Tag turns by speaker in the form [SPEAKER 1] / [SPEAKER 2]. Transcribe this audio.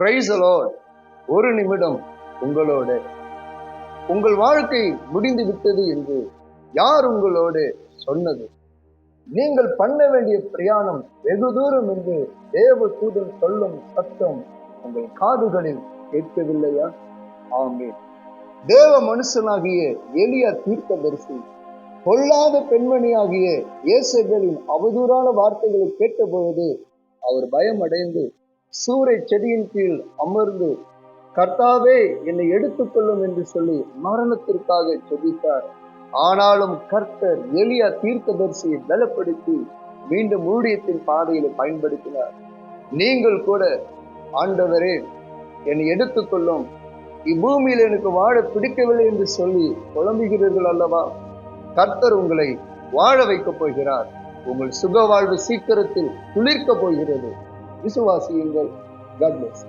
[SPEAKER 1] Praise the Lord. ஒரு நிமிடம் உங்களோடு. உங்கள் வாழ்க்கை முடிந்து விட்டது என்று யார் உங்களோடு சொன்னது? நீங்கள் பண்ண வேண்டிய பிரயாணம் வெகு தூரம் என்று தேவ தூதன் சொல்லும் சத்தம் உங்கள் காதுகளில் கேட்கவில்லையா? ஆமென். தேவ மனுஷனாகிய எலியா தீர்க்கதரிசி பொல்லாத பெண்மணியாகிய யேசபேலின் அவதூறான வார்த்தைகளை கேட்டபொழுது அவர் பயமடைந்து சூரை செடியின் கீழ் அமர்ந்து, கர்த்தாவே என்னை எடுத்துக்கொள்ளும் என்று சொல்லி மரணத்திற்காக ஜெபித்தார். ஆனாலும் கர்த்தர் எலியா தீர்க்கதரிசியை பலப்படுத்தி மீண்டும் ஊழியத்தின் பாதையில பயன்படுத்தினார். நீங்கள் கூட, ஆண்டவரே என்னை எடுத்துக்கொள்ளும், இப்பூமியில் எனக்கு வாழ பிடிக்கவில்லை என்று சொல்லி புலம்புகிறீர்கள் அல்லவா? கர்த்தர் உங்களை வாழ வைக்கப் போகிறார். உங்கள் சுக வாழ்வு சீக்கிரத்தில் துளிர்க்க போகிறது. விசுவாசியுங்கள். God bless.